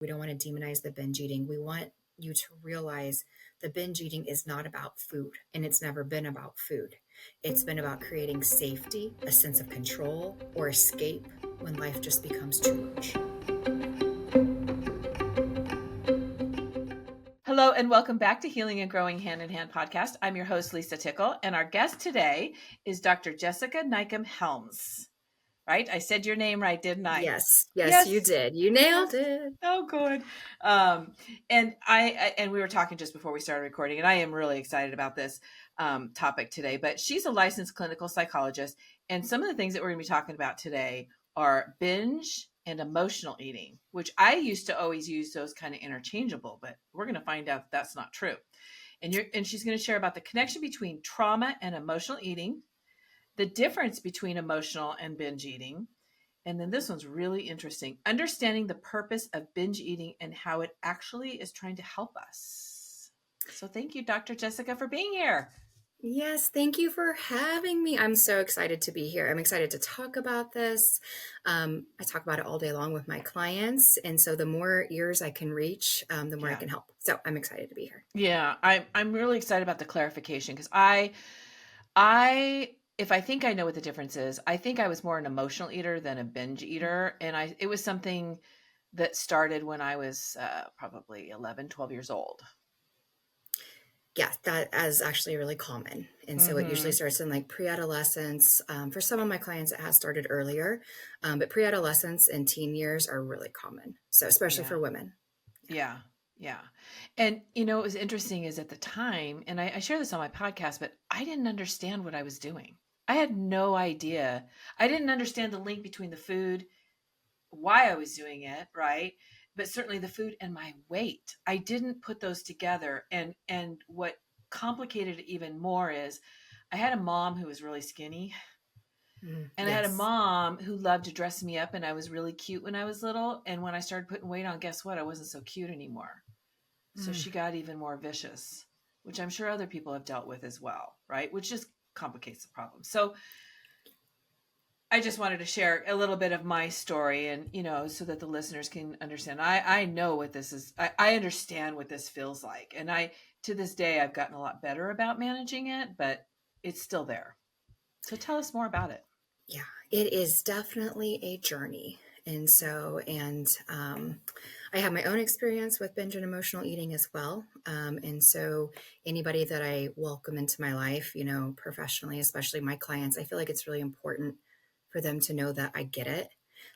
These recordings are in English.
We don't want to demonize the binge eating. We want you to realize the binge eating is not about food, and it's never been about food. It's been about creating safety, a sense of control, or escape when life just becomes too much. Hello and welcome back to Healing and Growing Hand in Hand podcast. I'm your host, Lisa Tickle, and our guest today is Dr. Jessica Neukam-Helms. Right? I said your name right, didn't I? Yes, you Yes. did. You nailed it. Oh, good. And we were talking just before we started recording, and I am really excited about this topic today. But she's a licensed clinical psychologist, and some of the things that we're going to be talking about today are binge and emotional eating, which I used to always use those kind of interchangeable, but we're going to find out that's not true. And she's going to share about the connection between trauma and emotional eating, the difference between emotional and binge eating. And then this one's really interesting. Understanding the purpose of binge eating and how it actually is trying to help us. So thank you, Dr. Jessica, for being here. Yes, thank you for having me. I'm so excited to be here. I'm excited to talk about this. I talk about it all day long with my clients. And so the more ears I can reach, the more I can help. So I'm excited to be here. Yeah, I'm really excited about the clarification because if I think I know what the difference is, I think I was more an emotional eater than a binge eater. And it was something that started when I was probably 11, 12 years old. Yeah, that is actually really common. And so it usually starts in like pre-adolescence. For some of my clients, it has started earlier, but pre-adolescence and teen years are really common. So especially for women. Yeah. And, what was interesting is at the time, and I share this on my podcast, but I didn't understand what I was doing. I had no idea. I didn't understand the link between the food, why I was doing it, right? But certainly the food and my weight. I didn't put those together. And what complicated it even more is I had a mom who was really skinny. And I had a Yes. mom who loved to dress me up, and I was really cute when I was little. And when I started putting weight on, guess what? I wasn't so cute anymore. So she got even more vicious, which I'm sure other people have dealt with as well, right? Which just complicates the problem. So I just wanted to share a little bit of my story and, so that the listeners can understand. I know what this is. I understand what this feels like. And to this day, I've gotten a lot better about managing it, but it's still there. So tell us more about it. Yeah, it is definitely a journey. I have my own experience with binge and emotional eating as well. And so anybody that I welcome into my life, professionally, especially my clients, I feel like it's really important for them to know that I get it.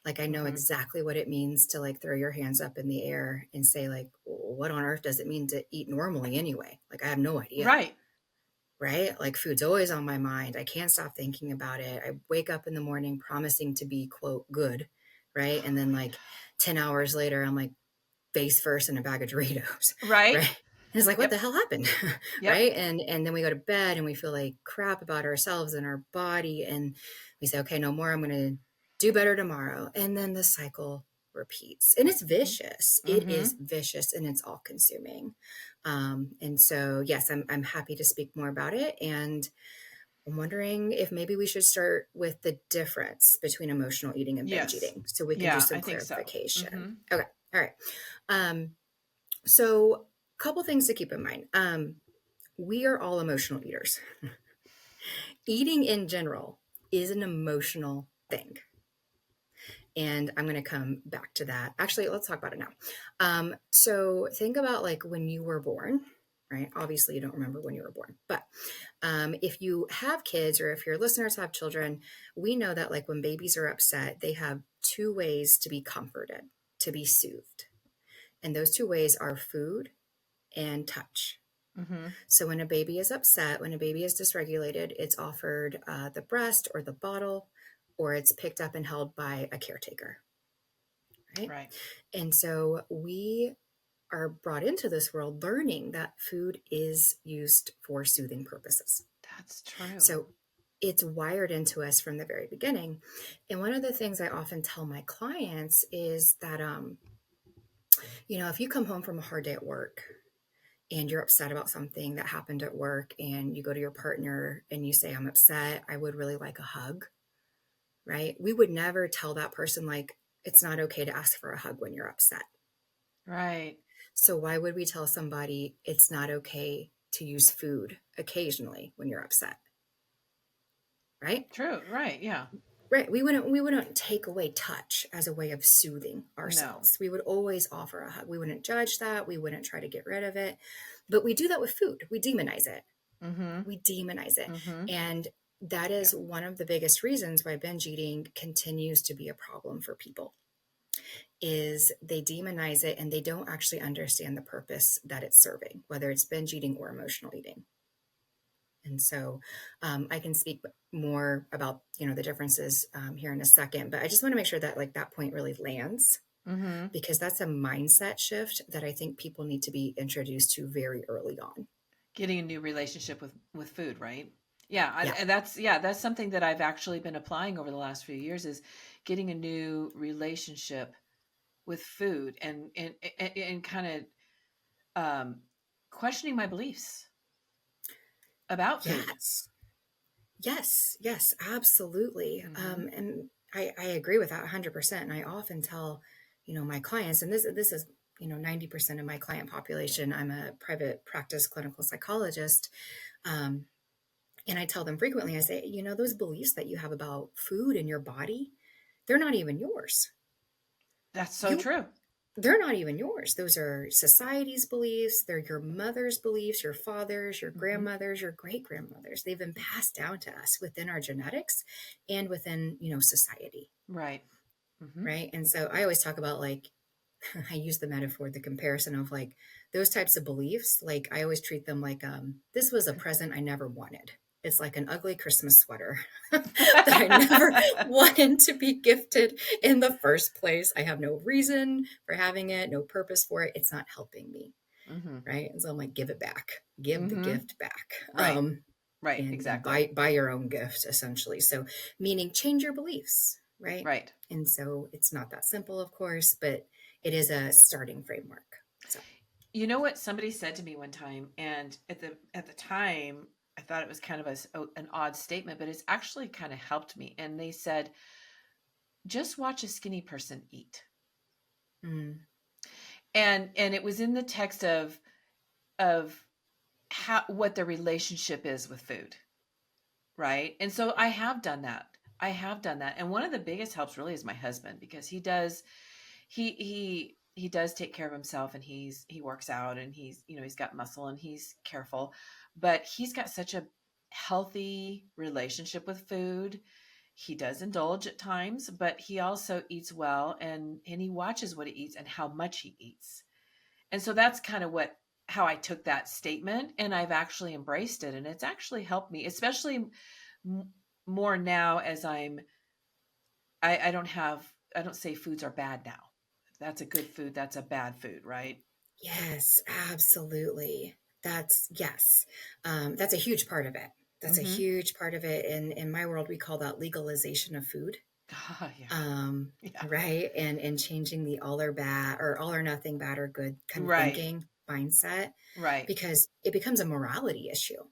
Like I know exactly what it means to like throw your hands up in the air and say like, what on earth does it mean to eat normally anyway? Like I have no idea. Right? Like food's always on my mind. I can't stop thinking about it. I wake up in the morning promising to be, quote, good. Right. And then like 10 hours later, I'm like face first in a bag of Doritos. Right. And it's like, what the hell happened? Yep. Right. And then we go to bed and we feel like crap about ourselves and our body. And we say, okay, no more. I'm going to do better tomorrow. And then the cycle repeats, and it's vicious. It is vicious and it's all consuming. And so, yes, I'm happy to speak more about it. And I'm wondering if maybe we should start with the difference between emotional eating and binge eating, so we can do some clarification. So. Okay. All right. So a couple things to keep in mind. We are all emotional eaters. Eating in general is an emotional thing. And I'm going to come back to that. Actually, let's talk about it now. So think about like when you were born, right? Obviously, you don't remember when you were born, but if you have kids or if your listeners have children, we know that like when babies are upset, they have two ways to be comforted, to be soothed. And those two ways are food and touch. So when a baby is upset, when a baby is dysregulated, it's offered the breast or the bottle, or it's picked up and held by a caretaker. Right. And so we are brought into this world learning that food is used for soothing purposes. That's true. So it's wired into us from the very beginning. And one of the things I often tell my clients is that, if you come home from a hard day at work and you're upset about something that happened at work and you go to your partner and you say, I'm upset, I would really like a hug, right? We would never tell that person, like, it's not okay to ask for a hug when you're upset. Right. So why would we tell somebody it's not okay to use food occasionally when you're upset, right? True. Right. Yeah. Right. We wouldn't take away touch as a way of soothing No. ourselves. We would always offer a hug. We wouldn't judge that. We wouldn't try to get rid of it. But we do that with food. We demonize it. Mm-hmm. We demonize it. Mm-hmm. And that Yeah. is one of the biggest reasons why binge eating continues to be a problem for people is they demonize it and they don't actually understand the purpose that it's serving, whether it's binge eating or emotional eating. And so I can speak more about, the differences here in a second, but I just want to make sure that like that point really lands Mm-hmm. because that's a mindset shift that I think people need to be introduced to very early on. Getting a new relationship with food, right? Yeah, Yeah. and that's something that I've actually been applying over the last few years is getting a new relationship with food and kind of questioning my beliefs about food. Yes. Yes. Yes. Absolutely. Mm-hmm. And I agree with that 100%. And I often tell, my clients, and this is, 90% of my client population. I'm a private practice clinical psychologist. Um, And I tell them frequently, I say, those beliefs that you have about food and your body, they're not even yours. That's so You true. they're not even yours. Those are society's beliefs. They're your mother's beliefs, your father's, your Mm-hmm. grandmother's, your great grandmother's. They've been passed down to us within our genetics and within, society. Right. Mm-hmm. Right. And so I always talk about like, I use the metaphor, the comparison of like those types of beliefs. Like I always treat them like this was a present I never wanted. It's like an ugly Christmas sweater that I never wanted to be gifted in the first place. I have no reason for having it, no purpose for it. It's not helping me. Mm-hmm. Right. And so I'm like, give it back, give the Mm-hmm. gift back. Right. Right. And Exactly. buy your own gift essentially. So meaning change your beliefs, right? Right. And so it's not that simple, of course, but it is a starting framework. So You know what somebody said to me one time, and at the time, I thought it was kind of an odd statement, but it's actually kind of helped me. And they said, "Just watch a skinny person eat," mm, and it was in the text of how what their relationship is with food, right? And so I have done that. I have done that, and one of the biggest helps really is my husband because he does take care of himself and he works out and he's got muscle and he's careful, but he's got such a healthy relationship with food. He does indulge at times, but he also eats well and he watches what he eats and how much he eats. And so that's kind of what how I took that statement and I've actually embraced it and it's actually helped me, especially m- more now as I don't have I don't say foods are bad now. That's a good food, that's a bad food, right? yes, absolutely. Yes. That's a huge part of it. That's a Mhm. huge part of it. In my world, we call that legalization of food. Ah, yeah. um, Yeah. right? And changing the all or bad or all or nothing, bad or good kind of Right. thinking mindset, Right. because it becomes a morality issue.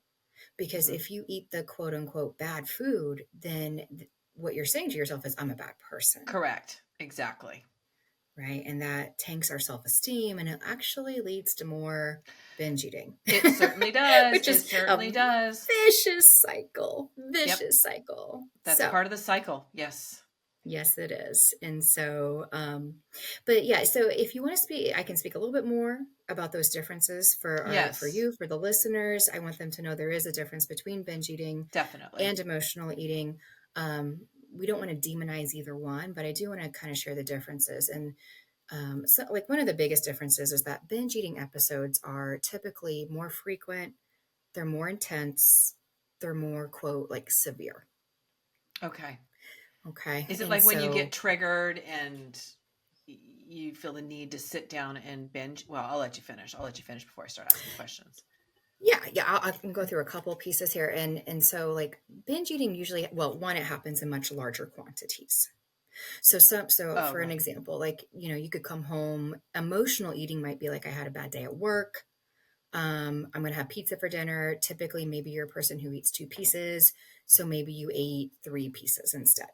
Because Mhm. if you eat the quote unquote bad food, then what you're saying to yourself is, I'm a bad person, Correct. Exactly. right? And that tanks our self esteem and it actually leads to more binge eating, It certainly does. which It is a certainly does. vicious cycle, Yep. vicious cycle. That's So, part of the cycle. Yes. yes, it is. And so, but yeah, so if you want to speak, I can speak a little bit more about those differences for Yes. you, for the listeners. I want them to know there is a difference between binge eating Definitely. and emotional eating. We don't want to demonize either one, but I do want to kind of share the differences. And so, like, one of the biggest differences is that binge eating episodes are typically more frequent, they're more intense, they're more, quote, like severe. Okay. Okay. Is it And like when you get so, triggered and you feel the need to sit down and binge? Well, I'll let you finish. I'll let you finish before I start asking questions. yeah, I can go through a couple pieces here, and so like binge eating usually, well, one, it happens in much larger quantities. So Oh, for an right. example, like you could come home. Emotional eating might be like I had a bad day at work. I'm gonna have pizza for dinner. Typically, maybe you're a person who eats two pieces, so maybe you ate three pieces instead.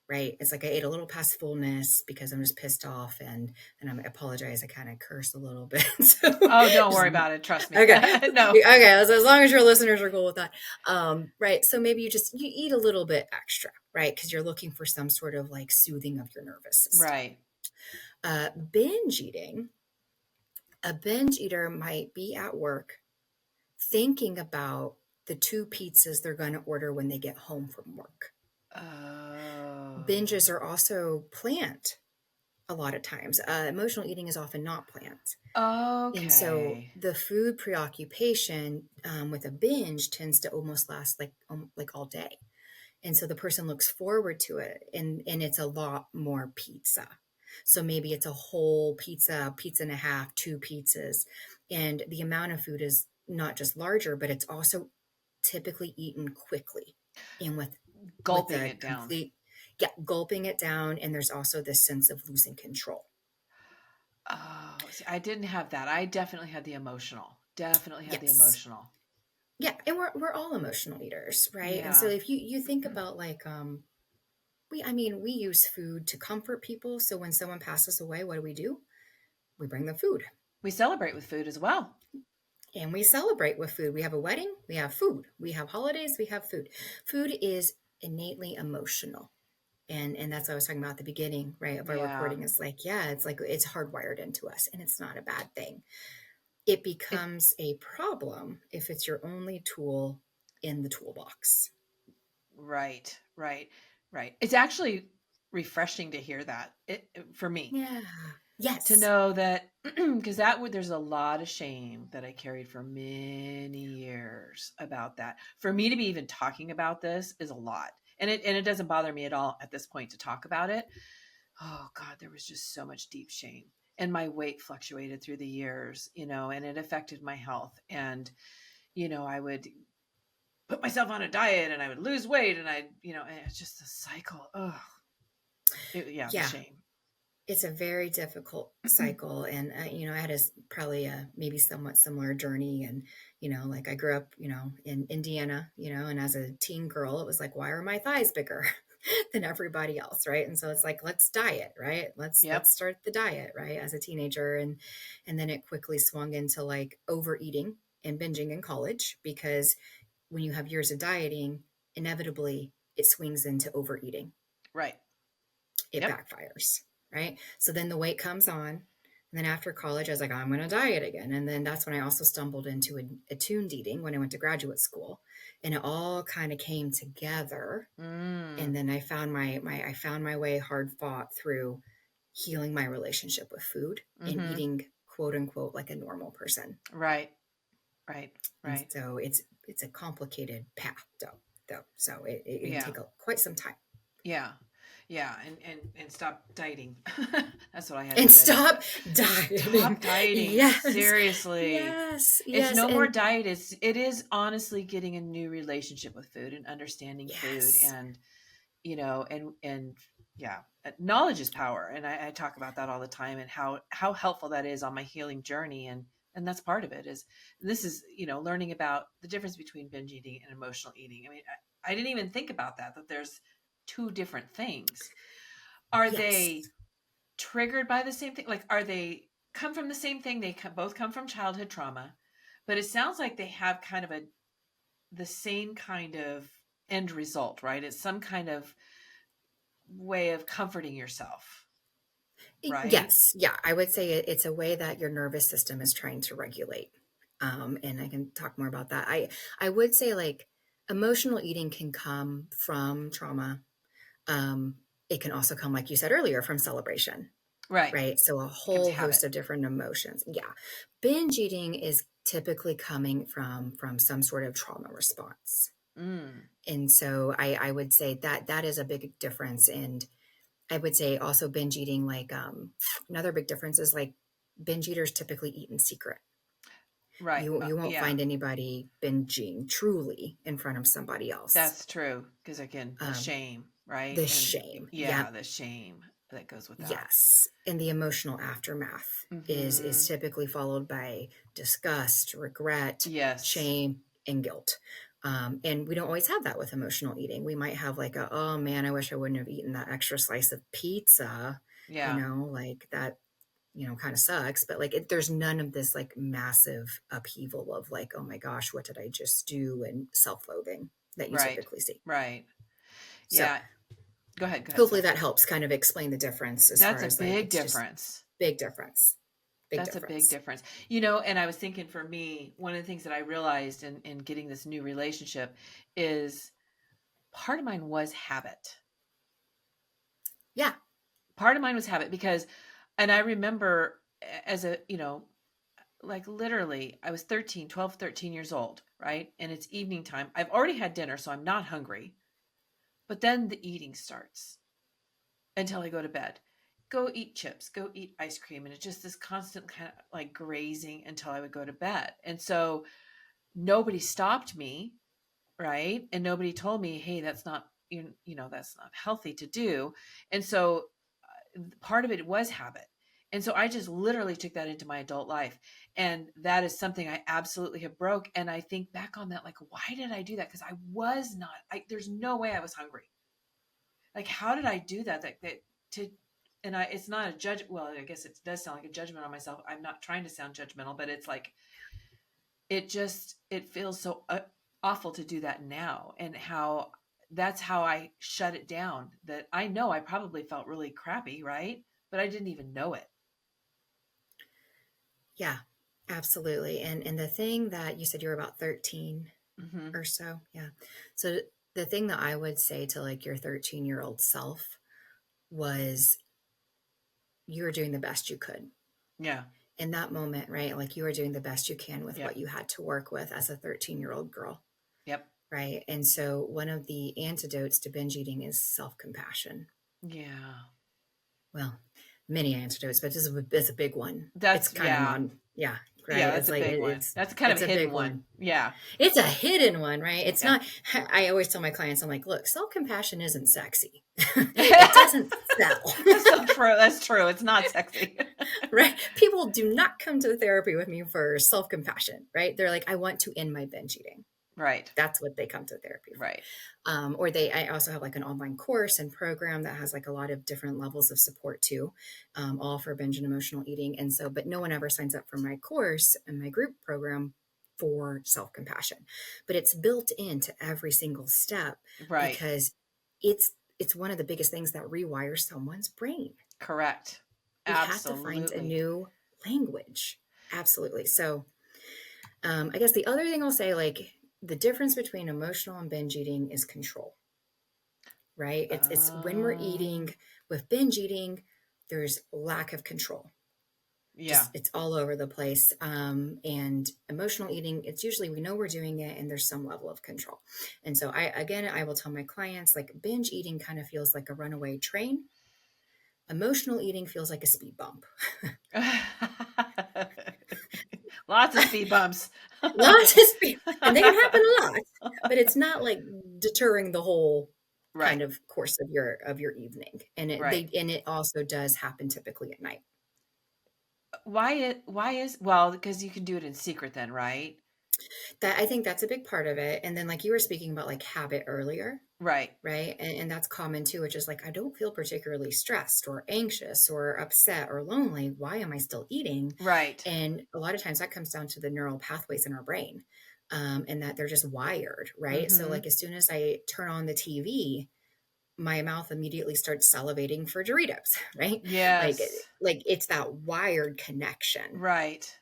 right? It's like I ate a little past fullness because I'm just pissed off, and I apologize. I kind of curse a little bit. So Oh, don't just, worry about it. Trust me. okay. No. Okay. As long as your listeners are cool with that. Right. So maybe you eat a little bit extra, right? Because you're looking for some sort of like soothing of your nervous system. Right. Binge eating, a binge eater might be at work thinking about the two pizzas they're going to order when they get home from work. Oh. Binges are also planned a lot of times. Emotional eating is often not planned. And so Okay. the food preoccupation with a binge tends to almost last like all day. And so the person looks forward to it, and it's a lot more pizza. So maybe it's a whole pizza, pizza and a half, two pizzas. And the amount of food is not just larger, but it's also typically eaten quickly and with Gulping a it down. complete, yeah, gulping it down. And there's also this sense of losing control. Oh, see, I didn't have that. I definitely had the emotional. Definitely had the Yes. emotional. Yeah, and we're all emotional eaters, right? And so Yeah. if you think about like we use food to comfort people. So when someone passes away, what do? We bring them food. We celebrate with food as well. And we celebrate with food. We have a wedding, we have food. We have holidays, we have food. Food is innately emotional. And that's what I was talking about at the beginning, right? Of our Yeah. recording is like it's hardwired into us, and it's not a bad thing. It It becomes a problem if it's your only tool in the toolbox. right, right, right. It's actually refreshing to hear that. For me Yeah. to Yes. know that because that would there's a lot of shame that I carried for many years about that. For me to be even talking about this is a lot. And it doesn't bother me at all at this point to talk about it. Oh God, there was just so much deep shame. And my weight fluctuated through the years, and it affected my health. And, I would put myself on a diet and I would lose weight and and it's just a cycle. Oh, yeah, the Yeah. shame. It's a very difficult cycle. And, I had probably a maybe somewhat similar journey. And, like I grew up, in Indiana, and as a teen girl, it was like, why are my thighs bigger than everybody else? Right. And so it's like, let's diet, right? Let's Yep. start the diet, right? As a teenager. And then it quickly swung into like overeating and binging in college, because when you have years of dieting, inevitably it swings into overeating. Right. It Yep. backfires, right? So then the weight comes on. And then after college, I was like, I'm going to diet again. And then that's when I also stumbled into attuned eating when I went to graduate school. And it all kind of came together. And Mm, then I found my way hard fought through healing my relationship with food and mm-hmm. eating quote unquote like a normal person. Right. Right. And Right. so it's a complicated path though. So it can Yeah. take quite some time. Yeah. Yeah. And stop dieting. That's what I had to And do. I just stop dieting. stop dieting. Yes. Seriously. Yes. It's Yes. no more And diet. It is honestly getting a new relationship with food and understanding food yes. and and yeah, knowledge is power. And I talk about that all the time and how helpful that is on my healing journey. And that's part of it is this is, learning about the difference between binge eating and emotional eating. I mean, I didn't even think about that there's two different things. Are Yes. they triggered by the same thing? Like, are they come from the same thing? They both come from childhood trauma, but it sounds like they have kind of the same kind of end result, right? It's some kind of way of comforting yourself, right? Yes. Yeah. I would say it's a way that your nervous system is trying to regulate. And I can talk more about that. I would say like emotional eating can come from trauma. Um, it can also come, like you said earlier, from celebration. Right. Right? So a Becomes whole habit. host of different emotions. Yeah. Binge eating is typically coming from some sort of trauma response. Mm, And so I would say that is a big difference. And I would say also binge eating, like another big difference is like binge eaters typically eat in secret. right. You won't Yeah, find anybody binging truly in front of somebody else. that's true. Because again, the Um, shame, right? the And shame. yeah, Yep. the shame that goes with that. Yes, and the emotional aftermath is Hmm. typically followed by disgust, regret, Yes. shame, and guilt. And we don't always have that with emotional eating. We might have like a, oh man, I wish I wouldn't have eaten that extra slice of pizza, Yeah. like that, kind of sucks. But like, there's none of this like massive upheaval of like, oh my gosh, what did I just do? And self-loathing that you Right. typically see. Right. So Yeah. Go ahead. Go ahead. hopefully Sorry. that helps kind of explain the difference as That's far a as like, big it's just difference. big difference, big That's a big difference. difference. And I was thinking for me, one of the things that I realized in getting this new relationship is part of mine was habit. Yeah. Part of mine was habit because, and I remember as like literally I was 12, 13 years old, right? And it's evening time. I've already had dinner, so I'm not hungry. But then the eating starts until I go to bed. Go eat chips, go eat ice cream. And it's just this constant kind of like grazing until I would go to bed. And so nobody stopped me, right? And nobody told me, hey, that's not, that's not healthy to do. And so part of it was habit. And so I just literally took that into my adult life. And that is something I absolutely have broke. And I think back on that, like, why did I do that? Because I was not, there's no way I was hungry. Like, how did I do that? To, and it's not a judge. Well, I guess it does sound like a judgment on myself. I'm not trying to sound judgmental, but it's like, it feels so awful to do that now. And how that's how I shut it down, that I know I probably felt really crappy, right? But I didn't even know it. Yeah, absolutely. And the thing that you said, you were about 13 Mm-hmm. or so. Yeah. So the thing that I would say to like your 13-year-old self was, you were doing the best you could Yeah. in that moment, right? Like, you were doing the best you can with what Yep. you had to work with as a 13-year-old girl, Yep. right? And so one of the antidotes to binge eating is self-compassion. Yeah. Well, many antidotes, but this is a big one. It's That's kind of yeah. yeah, Yeah, right. that's It's a like big one. That's kind of it's a a hidden big one. one. Yeah. It's a hidden one, right? It's Yeah. not. I always tell my clients, I'm like, look, self-compassion isn't sexy. It doesn't sell, That's so true. That's true. It's not sexy. right? People do not come to therapy with me for self-compassion, right? They're like, I want to end my binge eating. Right. That's what they come to therapy for. Right. I also have like an online course and program that has like a lot of different levels of support too, all for binge and emotional eating. And so, but no one ever signs up for my course and my group program for self-compassion, but it's built into every single step Right. because it's one of the biggest things that rewires someone's brain. Correct. We have to find a Absolutely. new language. Absolutely. So I guess the other thing I'll say, like, the difference between emotional and binge eating is control, right? It's when we're Um, eating with binge eating, there's lack of control. yeah. Just it's all over the place. And emotional eating, it's usually we know we're doing it and there's some level of control. And so I will tell my clients, like, binge eating kind of feels like a runaway train. Emotional eating feels like a speed bump. Lots of speed bumps. Lots of speed, and they can happen a lot, but it's not like deterring the whole Right. kind of course of your evening. And Right. it also does happen typically at night. Well, because you can do it in secret then, right? That I think that's a big part of it. And then, like, you were speaking about like habit earlier, Right. right? And that's common too, which is like, I don't feel particularly stressed or anxious or upset or lonely. Why am I still eating? Right. And a lot of times that comes down to the neural pathways in our brain, and that they're just wired, right? So, Mm-hmm. like, as soon as I turn on the TV, my mouth immediately starts salivating for Doritos, right? Like, Yes. it's that wired connection, Right.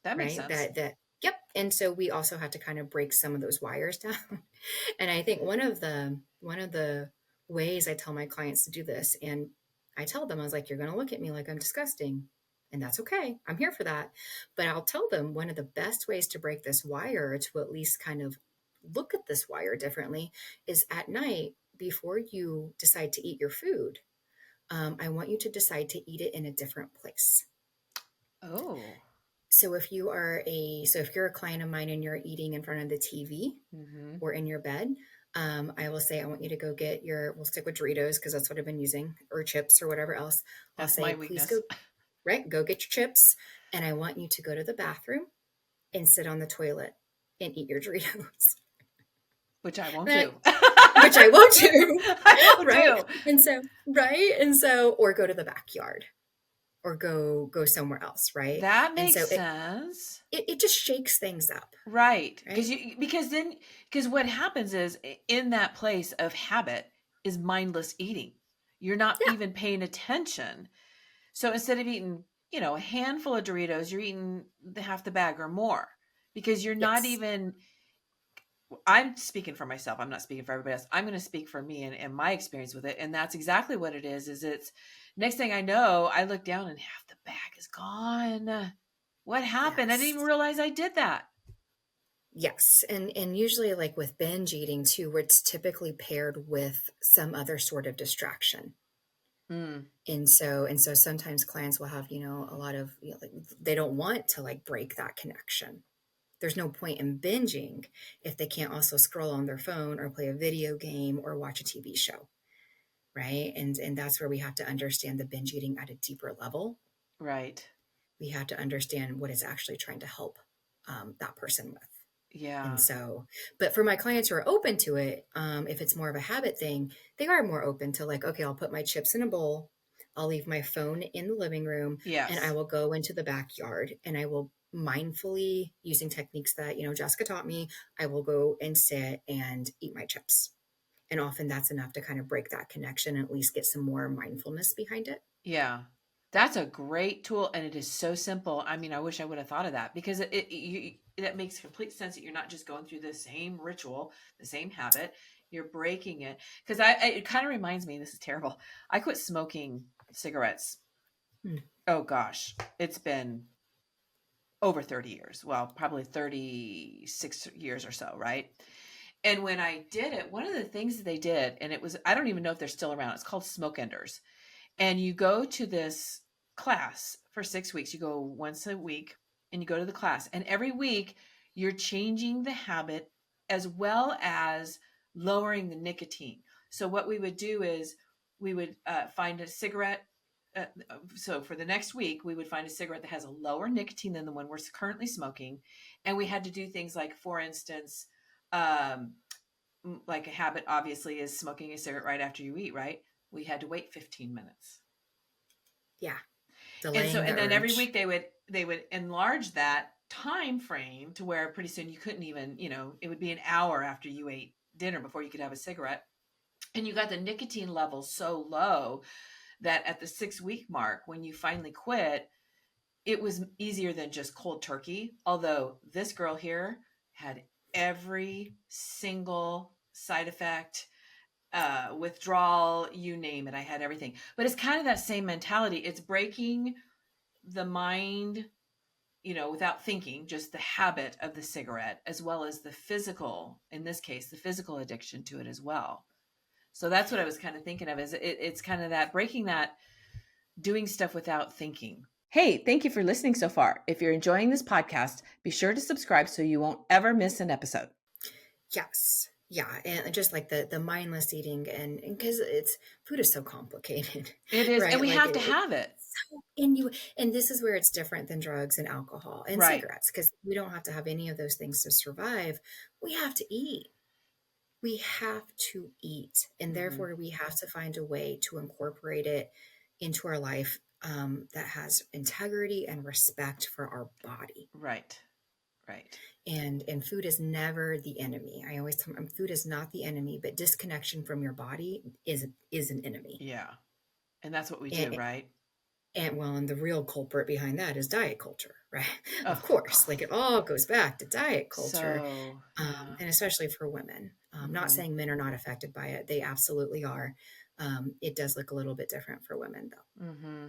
That makes right? sense. Yep. And so we also have to kind of break some of those wires down. And I think one of the ways I tell my clients to do this, and I tell them, I was like, you're going to look at me like I'm disgusting. And that's okay. I'm here for that. But I'll tell them one of the best ways to break this wire, to at least kind of look at this wire differently, is at night before you decide to eat your food. I want you to decide to eat it in a different place. Oh. So if you're a client of mine and you're eating in front of the TV Mm-hmm. or in your bed, I will say, I want you to go get we'll stick with Doritos because that's what I've been using, or chips or whatever else. I'll That's say, my please weakness. go, right, go get your chips. And I want you to go to the bathroom and sit on the toilet and eat your Doritos. Which I won't That, do. which I won't do. I won't Right. do. Or go to the backyard or go somewhere else. Right. That And makes so sense. it just shakes things up. Right. Right. Because what happens is in that place of habit is mindless eating. You're not Yeah. even paying attention. So instead of eating, a handful of Doritos, you're eating half the bag or more because you're not Yes. even. I'm speaking for myself. I'm not speaking for everybody else. I'm going to speak for me and my experience with it. And that's exactly what it is. It's next thing I know, I look down and half the bag is gone. What happened? I didn't even Yes. realize I did that. Yes. And usually like with binge eating too, where it's typically paired with some other sort of distraction. Mm, And so sometimes clients will have, a lot of, like they don't want to like break that connection. There's no point in binging if they can't also scroll on their phone or play a video game or watch a TV show, right? And that's where we have to understand the binge eating at a deeper level. right. We have to understand what it's actually trying to help that person with. And Yeah. so, but for my clients who are open to it, if it's more of a habit thing, they are more open to like, okay, I'll put my chips in a bowl. I'll leave my phone in the living room and I Yes. will go into the backyard and I will mindfully using techniques that, Jessica taught me, I will go and sit and eat my chips. And often that's enough to kind of break that connection and at least get some more mindfulness behind it. Yeah. That's a great tool and it is so simple. I mean, I wish I would have thought of that because that makes complete sense that you're not just going through the same ritual, the same habit, you're breaking it. Because it kind of reminds me, this is terrible. I quit smoking cigarettes. Hmm. Oh gosh, it's been over 30 years. Well, probably 36 years or so, right? And when I did it, one of the things that they did, and it was, I don't even know if they're still around, it's called Smoke Enders. And you go to this class for 6 weeks. You go once a week and you go to the class. And every week you're changing the habit as well as lowering the nicotine. So what we would do is we would find a cigarette. So for the next week, we would find a cigarette that has a lower nicotine than the one we're currently smoking. And we had to do things like, for instance, um, like a habit obviously is smoking a cigarette right after you eat, right? We had to wait 15 minutes. Yeah. And so Delaying the and then every urge. week they would enlarge that time frame to where pretty soon you couldn't even, it would be an hour after you ate dinner before you could have a cigarette. And you got the nicotine level so low that at the 6 week mark, when you finally quit, it was easier than just cold turkey. Although this girl here had every single side effect, withdrawal, you name it. I had everything. But it's kind of that same mentality. It's breaking the mind, without thinking, just the habit of the cigarette, as well as the physical, in this case, the physical addiction to it as well. So that's what I was kind of thinking of is it's kind of that breaking that doing stuff without thinking. Hey, thank you for listening so far. If you're enjoying this podcast, be sure to subscribe so you won't ever miss an episode. Yes. Yeah. And just like the mindless eating and because it's food is so complicated, It is, and right? we Like have to have it. so and you and this is where it's different than drugs and alcohol and Right. cigarettes, because we don't have to have any of those things to survive. We have to eat. We have to eat. And Mm-hmm. therefore we have to find a way to incorporate it into our life that has integrity and respect for our body. Right. Right. And food is never the enemy. I always tell them food is not the enemy, but disconnection from your body is an enemy. Yeah. And that's what we do, And, right? and the real culprit behind that is diet culture, right? Of Oh course, God. like it all goes back to diet culture, So yeah. and especially for women. Not Mm-hmm. saying men are not affected by it; they absolutely are. It does look a little bit different for women, though. Mm-hmm.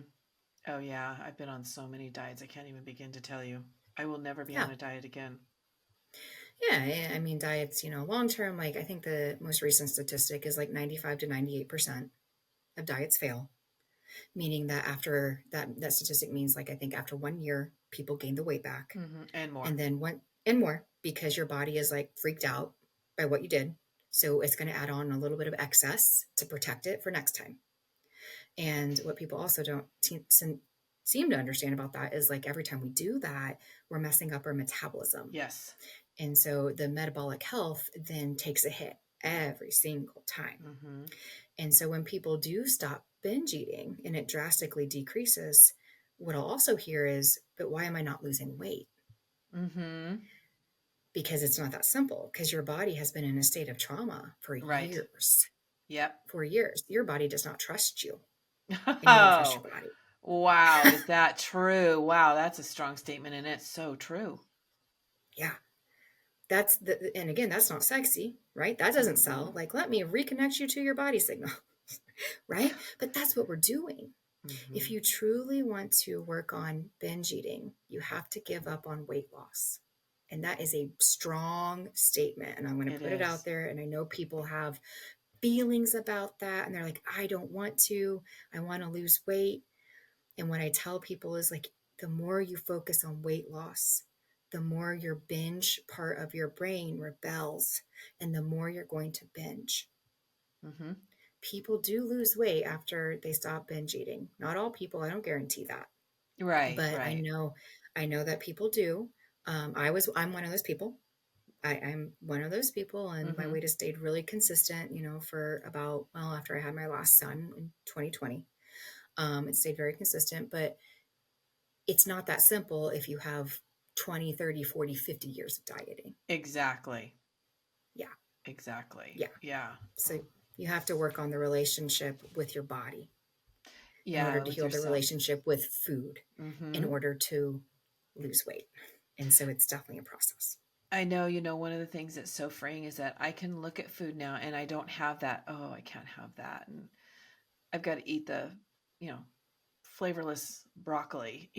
Oh yeah. I've been on so many diets. I can't even begin to tell you. I will never be Yeah, on a diet again. yeah. I mean, diets. Long term. Like I think the most recent statistic is like 95 to 98% of diets fail, meaning that after that statistic means like I think after 1 year people gain the weight back, Mm-hmm. And more. and then one and more because your body is like freaked out by what you did, so it's going to add on a little bit of excess to protect it for next time. And what people also don't seem to understand about that is like every time we do that, we're messing up our metabolism. Yes. And so the metabolic health then takes a hit every single time. Mm-hmm. And so when people do stop binge eating and it drastically decreases, what I'll also hear is, but why am I not losing weight? Mm-hmm. Because it's not that simple, because your body has been in a state of trauma for Right. years. Yep. For years. Your body does not trust you, and you don't trust Oh, your body. wow. Is that true? Wow, that's a strong statement, and it's so true. Yeah. And again, that's not sexy, right? That doesn't Mm-hmm. sell. Like, let me reconnect you to your body signal, right? But that's what we're doing. Mm-hmm. If you truly want to work on binge eating, you have to give up on weight loss. And that is a strong statement. And I'm going to It put it out is. there. And I know people have feelings about that. And they're like, I don't want to. I want to lose weight. And what I tell people is like, the more you focus on weight loss, the more your binge part of your brain rebels, and the more you're going to binge. Mm-hmm. People do lose weight after they stop binge eating. Not all people, I don't guarantee that, Right, but right. I know that people do. I'm one of those people. I'm one of those people, and my Mm-hmm. weight has stayed really consistent, for about, well, after I had my last son in 2020. It stayed very consistent, but it's not that simple if you have 20, 30, 40, 50 years of dieting. Exactly. Yeah. Exactly. Yeah. Yeah. So you have to work on the relationship with your body in order Yeah, to with heal the yourself. relationship with food in Mm-hmm. order to lose weight. And so it's definitely a process. I know, one of the things that's so freeing is that I can look at food now and I don't have that, oh, I can't have that. And I've got to eat the, you know, flavorless broccoli.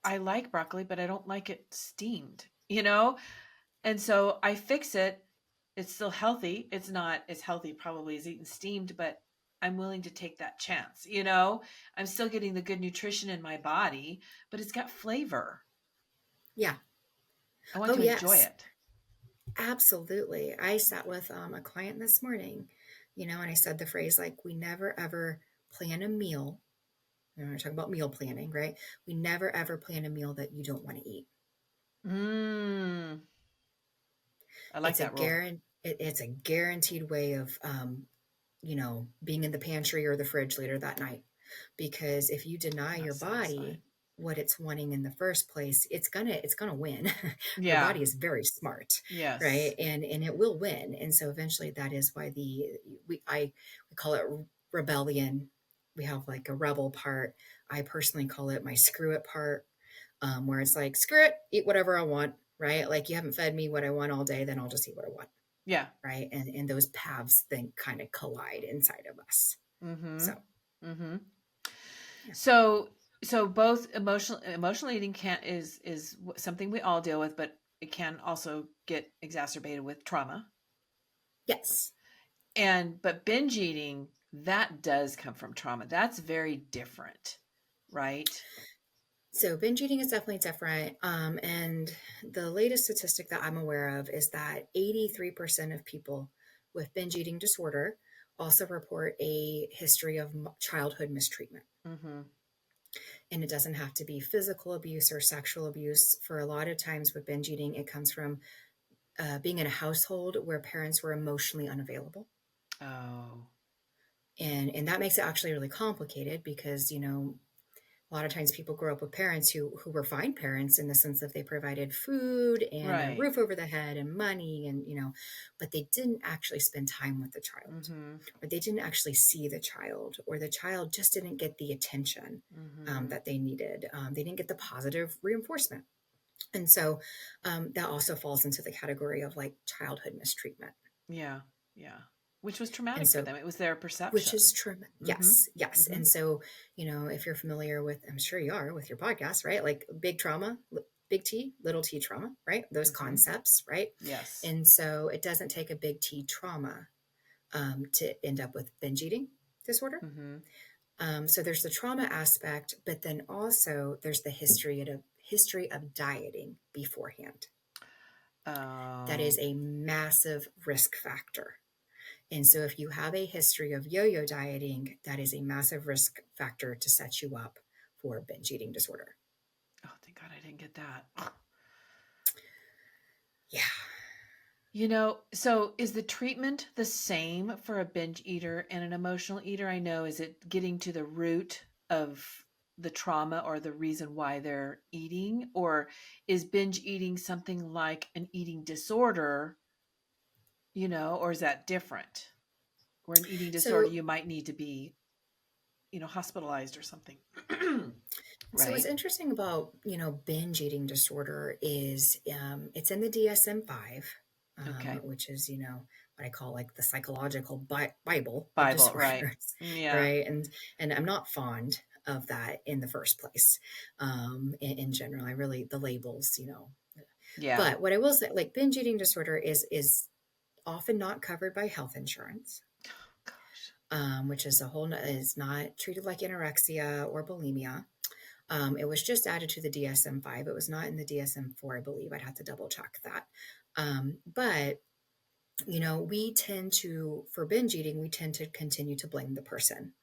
I like broccoli, but I don't like it steamed. And so I fix it. It's still healthy. It's not as healthy probably as eating steamed, but I'm willing to take that chance. I'm still getting the good nutrition in my body, but it's got flavor. Yeah. I want Oh, to enjoy yes. it. Absolutely. I sat with a client this morning, and I said the phrase like, we never ever plan a meal. We're talking about meal planning, right? We never ever plan a meal that you don't want to eat. Mm, I like It's a that rule. it's a guaranteed way of being in the pantry or the fridge later that night. Because if you deny Not your satisfied. body what it's wanting in the first place, it's gonna win. Your Yeah. body is very smart, right? Yes. And it will win. And so eventually that is why we call it rebellion. We have like a rebel part. I personally call it my screw it part, where it's like, screw it, eat whatever I want, right? Like, you haven't fed me what I want all day, then I'll just eat what I want, Yeah. right? And those paths then kind of collide inside of us. Mm-hmm. So Mm-hmm. yeah. So both emotional eating can is something we all deal with, but it can also get exacerbated with trauma. Yes. But binge eating, that does come from trauma. That's very different, right? So binge eating is definitely different. And the latest statistic that I'm aware of is that 83% of people with binge eating disorder also report a history of childhood mistreatment. Mm-hmm. And it doesn't have to be physical abuse or sexual abuse. For a lot of times with binge eating, it comes from being in a household where parents were emotionally unavailable. Oh, And that makes it actually really complicated because, a lot of times people grow up with parents who were fine parents in the sense that they provided food and a right. roof over the head and money, and but they didn't actually spend time with the child, Mm-hmm. or they didn't actually see the child, or the child just didn't get the attention Mm-hmm. that they needed. They didn't get the positive reinforcement. And so that also falls into the category of like childhood mistreatment. Yeah. Yeah. Which was And traumatic for so, them. It was their which is perception. true. Mm-hmm. Yes, yes. Mm-hmm. And so, if you're familiar with, I'm sure you are with your podcast, right? Like big trauma, big T, little t trauma, right? Those Mm-hmm. concepts, right? Yes. And so it doesn't take a big T trauma to end up with binge eating disorder. Mm-hmm. So there's the trauma aspect, but then also there's the history of dieting beforehand. That Oh, is a massive risk factor. And so, if you have a history of yo yo dieting, that is a massive risk factor to set you up for binge eating disorder. Oh, thank God I didn't get that. Yeah. So is the treatment the same for a binge eater and an emotional eater? I know, is it getting to the root of the trauma or the reason why they're eating? Or is binge eating something like an eating disorder, or is that different? Where an eating disorder, So you might need to be, hospitalized or something. So what's Right? interesting about, binge eating disorder is it's in the DSM-5, Okay. which is, what I call like the psychological Bible of Bible, right. disorders, Yeah. right? And I'm not fond of that in the first place. In general, I really the labels, Yeah. But what I will say, like binge eating disorder is often not covered by health insurance, Gosh. which is is not treated like anorexia or bulimia. It was just added to the DSM-5. It was not in the DSM-4, I believe. I'd have to double check that. But we tend to, for binge eating, we tend to continue to blame the person.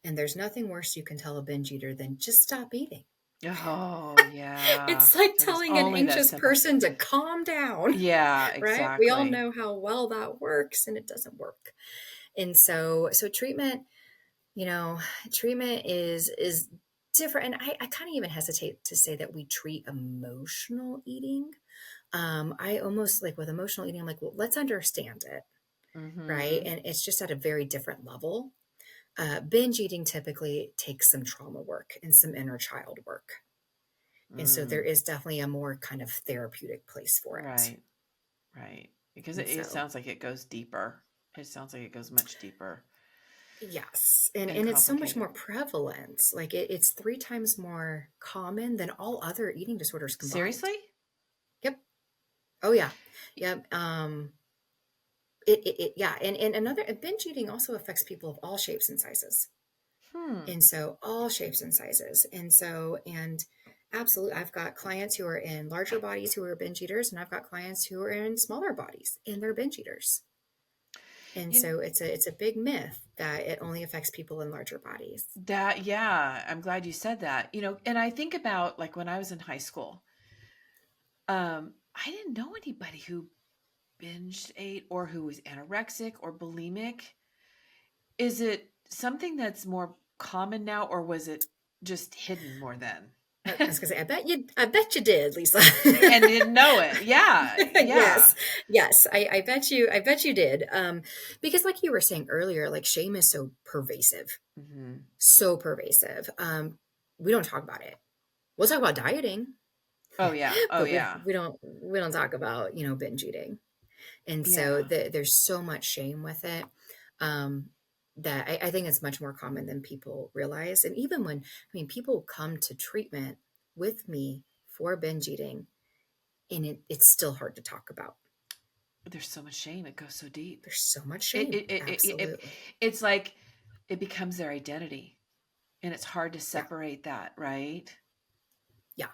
And there's nothing worse you can tell a binge eater than just stop eating. Oh, yeah. It's like If it was telling an only that anxious simple. person to calm down, Yeah, right? We all exactly. know how well that works, and it doesn't work. And so treatment, you know, treatment is different. And I kind of even hesitate to say that we treat emotional eating. I almost like with emotional eating, I'm like, well, let's understand it, right? Mhm. And it's just at a very different level. Binge eating typically takes some trauma work and some inner child work. And so there Mm. is definitely a more kind of therapeutic place for it. Right. Right. Because And it so, sounds like it goes deeper. It sounds like it goes much deeper yes. And, and and it's so much complicated. more prevalent. Like it's 3 times more common than all other eating disorders combined. Seriously? Yep. Oh, yeah. Yep. Yeah. And another, binge eating also affects people of all shapes and sizes. Hmm. And so all shapes and sizes. And absolutely, I've got clients who are in larger bodies who are binge eaters, and I've got clients who are in smaller bodies and they're binge eaters. And You so it's a big myth that it only affects people in larger bodies. that yeah, I'm glad you said that. And I think about like when I was in high school, I didn't know anybody who binge ate or who was anorexic or bulimic. Is it something that's more common now, or was it just hidden more then? I was gonna say, I bet you did, Lisa. And didn't know it. Yeah, yeah. Yes, yes, I bet you did. Because like you were saying earlier, like shame is so pervasive, Hmm. so pervasive. We don't talk about it. We'll talk about dieting, Oh yeah. Oh but we yeah. we don't talk about binge eating. And so Yeah. there's so much shame with it, um, that I think it's much more common than people realize. And even when, I mean, people come to treatment with me for binge eating, and it's still hard to talk about. There's so much shame. It goes so deep. There's so much It shame. it it, it, it Absolutely. it's like it becomes their identity, and it's hard to Yeah. separate that, right? Yeah.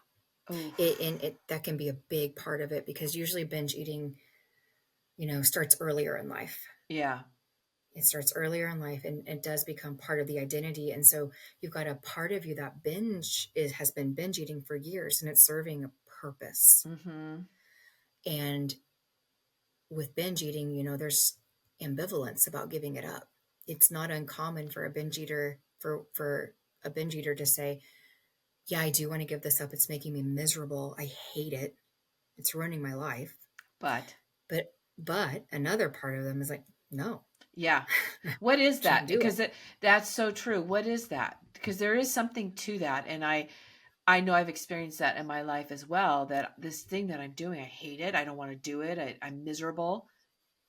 Oh, And that can be a big part of it because usually binge eating, starts earlier in life. yeah. It starts earlier in life and it does become part of the identity. And so you've got a part of you that has been binge eating for years and it's serving a purpose. Hmm. And with binge eating, there's ambivalence about giving it up. It's not uncommon for a binge eater for a binge eater to say, yeah, I do want to give this up. It's making me miserable. I hate it. It's ruining my life. But But another part of them is like, no, yeah. What is can't that? do it. Because that's so true. What is that? Because there is something to that, and I know I've experienced that in my life as well. That this thing that I'm doing, I hate it. I don't want to do it. I'm miserable,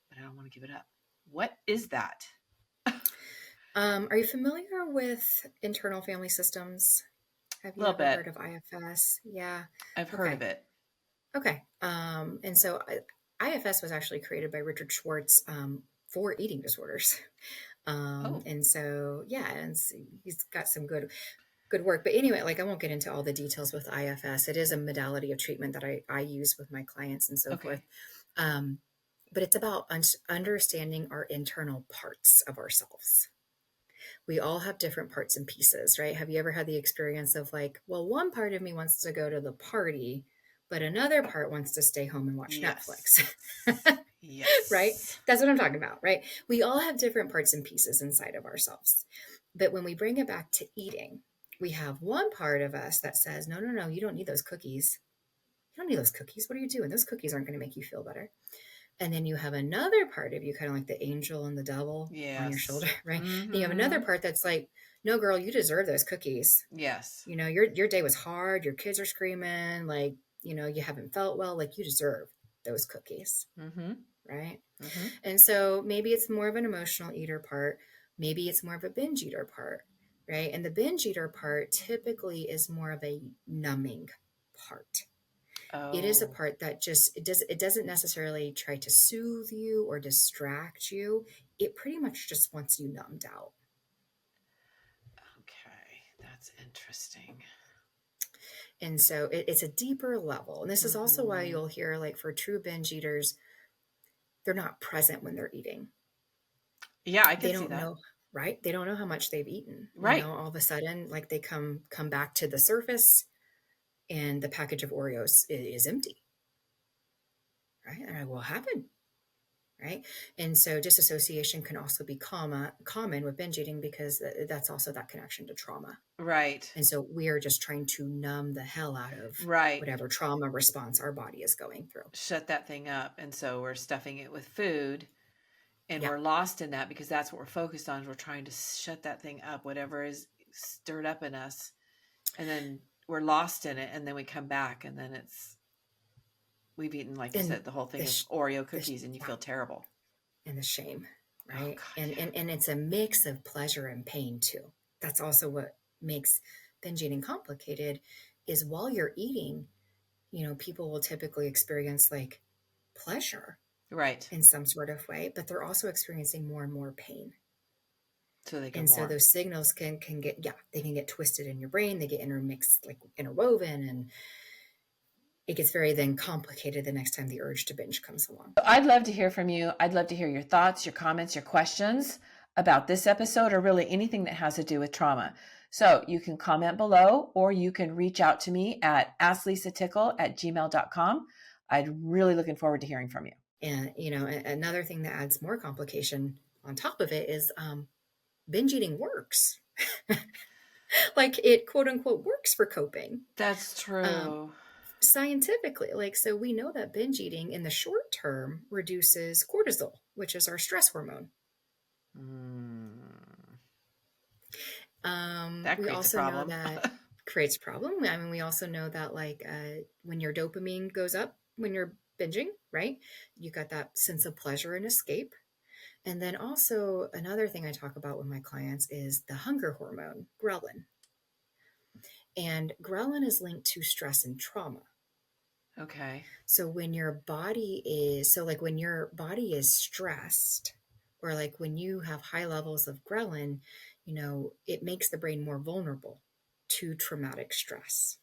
but I don't want to give it up. What is that? Are you familiar with internal family systems? Have A you little ever bit. heard of IFS? Yeah. I've heard of Okay. it. Okay. And so IFS was actually created by Richard Schwartz, for eating disorders. Oh, And so, yeah, he's got some good work. But anyway, like I won't get into all the details with IFS. It is a modality of treatment that I use with my clients and so forth. okay. Um, but it's about understanding our internal parts of ourselves. We all have different parts and pieces, right? Have you ever had the experience of like, well, one part of me wants to go to the party, but another part wants to stay home and watch Yes. Netflix? Right? Yes. That's what I'm talking about, right? We all have different parts and pieces inside of ourselves. But when we bring it back to eating, we have one part of us that says, no, no, no, you don't need those cookies. You don't need those cookies. What are you doing? Those cookies aren't going to make you feel better. And then you have another part of you, kind of like the angel and the devil on your shoulder, Yes. right? And you have another Mm-hmm. part that's like, no, girl, you deserve those cookies. Yes. You know, your day was hard. Your kids are screaming, like, you know, you haven't felt well. Like, you deserve those cookies, Mm-hmm. right? Mm-hmm. And so maybe it's more of an emotional eater part. Maybe it's more of a binge eater part, right? And the binge eater part typically is more of a numbing part. It is a Oh, part that just it doesn't necessarily try to soothe you or distract you. It pretty much just wants you numbed out. okay. That's interesting. And so it's a deeper level. And this is also why Mm-hmm. you'll hear, like, for true binge eaters, they're not present when they're eating. Yeah, I They could see don't that. know, right? They don't know how much they've eaten. You Right. know, all of a sudden, like, they come back to the surface and the package of Oreos is empty, right? And I will happen, right? And so disassociation can also be common with binge eating because that's also that connection to trauma. Right. And so we are just trying to numb the hell out of Right. whatever trauma response our body is going through. Shut that thing up. And so we're stuffing it with food and Yeah. we're lost in that because that's what we're focused on. We're trying to shut that thing up, whatever is stirred up in us. And then we're lost in it. And then we come back and then we've eaten, like you And said, the whole the, thing of sh- Oreo the sh- cookies and you yeah, feel terrible. and the shame, Oh right? God, And it's a mix of pleasure and pain too. That's also what makes binge eating complicated is while you're eating, you know, people will typically experience like pleasure yeah. Right. in some sort of way, but they're also experiencing more and more pain. So they go And so more. those signals can get, yeah, they can get twisted in your brain, they get intermixed, like interwoven, and it gets very then complicated the next time the urge to binge comes along. I'd love to hear from you. I'd love to hear your thoughts, your comments, your questions about this episode or really anything that has to do with trauma. So you can comment below or you can reach out to me at asklisatickle@gmail.com. I'd really looking forward to hearing from you. And you know, another thing that adds more complication on top of it is binge eating works. Like, it quote unquote works for coping. That's Um, true. Scientifically, like, so we know that binge eating in the short term reduces cortisol, which is our stress hormone. Mm, that We creates a also know problem. that creates a problem. I mean, we also know that, like, when your dopamine goes up when you're binging, right? You got that sense of pleasure and escape. And then also another thing I talk about with my clients is the hunger hormone, ghrelin. And ghrelin is linked to stress and trauma. Okay. So like when your body is stressed, or like when you have high levels of ghrelin, you know, it makes the brain more vulnerable to traumatic stress.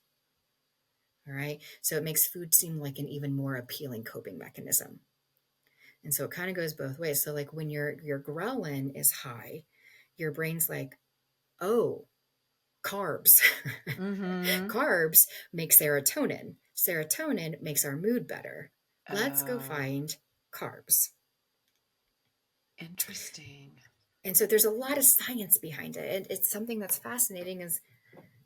All right. So it makes food seem like an even more appealing coping mechanism. And so it kind of goes both ways. So like when your ghrelin is high, your brain's like, oh, carbs. Mm-hmm. Carbs make serotonin. Serotonin makes our mood better. Let's go Oh, find carbs. interesting. And so there's a lot of science behind it. And it's something that's fascinating is,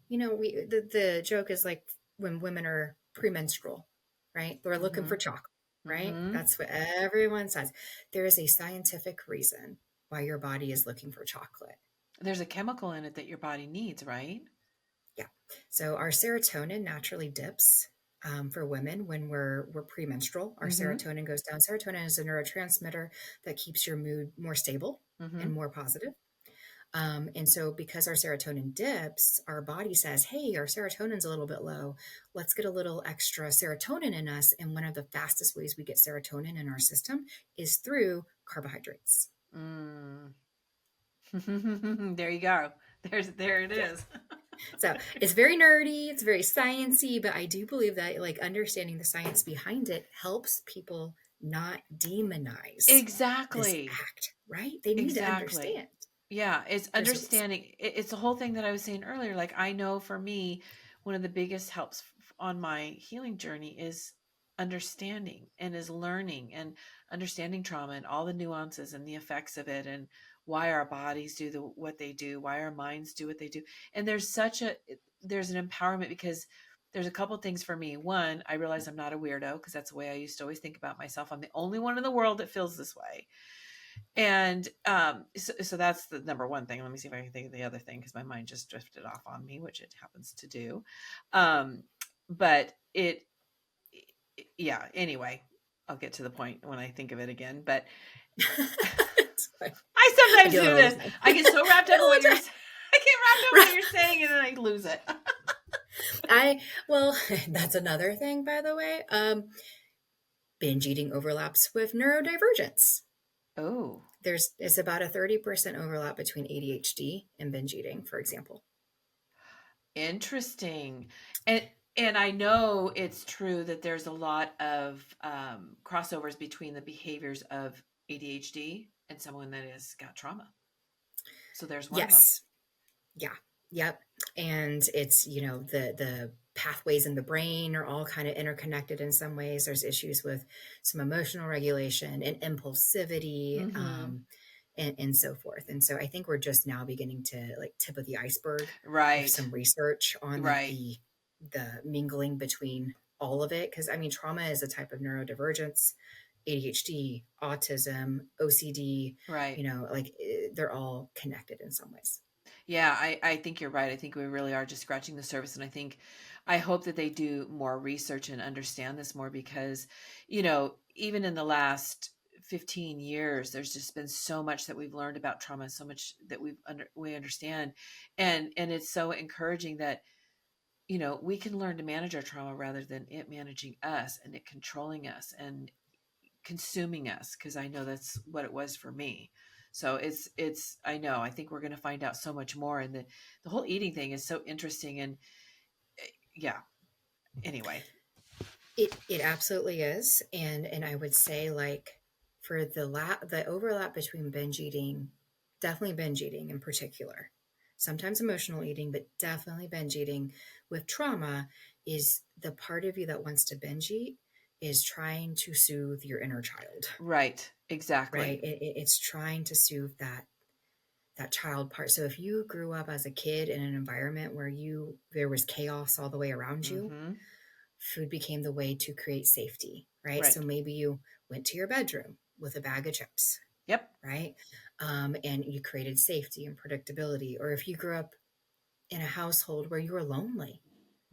you know, the joke is like when women are premenstrual, right? They're looking Mm-hmm. for chocolate, right? Mm-hmm. That's what everyone says. There is a scientific reason why your body is looking for chocolate. There's a chemical in it that your body needs, right? Yeah. So our serotonin naturally dips for women when we're premenstrual. Our Mm-hmm. serotonin goes down. Serotonin is a neurotransmitter that keeps your mood more stable Mm-hmm. and more positive. And so, because our serotonin dips, our body says, hey, our serotonin's a little bit low. Let's get a little extra serotonin in us. And one of the fastest ways we get serotonin in our system is through carbohydrates. Mm. There you go. There it Yeah. is. So it's very nerdy, it's very sciencey, but I do believe that, like, understanding the science behind it helps people not demonize this Exactly. act, right? They need to Exactly. understand. Yeah, it's There's understanding. It's the whole thing that I was saying earlier. Like, I know for me, one of the biggest helps on my healing journey is understanding and is learning and understanding trauma and all the nuances and the effects of it, and why our bodies do what they do, why our minds do what they do. And there's an empowerment, because there's a couple things for me. One, I realize I'm not a weirdo, because that's the way I used to always think about myself. I'm the only one in the world that feels this way. And so that's the number one thing. Let me see if I can think of the other thing, because my mind just drifted off on me, which it happens to do. um but yeah, anyway, I'll get to the point when I think of it again. But it's fine. I I sometimes do it do all the this. time. I get so wrapped up in what All you're the time. I get wrapped up in what Right. you're saying, and then I lose it. Well, that's another thing, by the way. Binge eating overlaps with neurodivergence. Oh, It's about a 30% overlap between ADHD and binge eating, for example. interesting. And I know it's true that there's a lot of crossovers between the behaviors of ADHD and someone that has got trauma. So there's one of them. Yes. Yeah. Yep. And it's, the pathways in the brain are all kind of interconnected in some ways. There's issues with some emotional regulation and impulsivity, Mm-hmm. and so forth. And so I think we're just now beginning to like tip of the iceberg with Right. some research on like Right. the mingling between all of it. Cause I mean, trauma is a type of neurodivergence, ADHD, autism, OCD, Right. like they're all connected in some ways. Yeah, I think you're right. I think we really are just scratching the surface. And I hope that they do more research and understand this more, because, even in the last 15 years, there's just been so much that we've learned about trauma, so much that we understand. And it's so encouraging that, we can learn to manage our trauma rather than it managing us and it controlling us and consuming us, because I know that's what it was for me. So I think we're going to find out so much more. And the whole eating thing is so interesting. And yeah, anyway. It absolutely is, and I would say like for the overlap between binge eating, definitely binge eating in particular, sometimes emotional eating, but definitely binge eating with trauma is the part of you that wants to binge eat is trying to soothe your inner child, Right. right? Exactly. It's trying to soothe that child part. So if you grew up as a kid in an environment where there was chaos all the way around you, Mm-hmm. food became the way to create safety, right? So Right. maybe you went to your bedroom with a bag of chips, Yep. right? And you created safety and predictability. Or if you grew up in a household where you were lonely,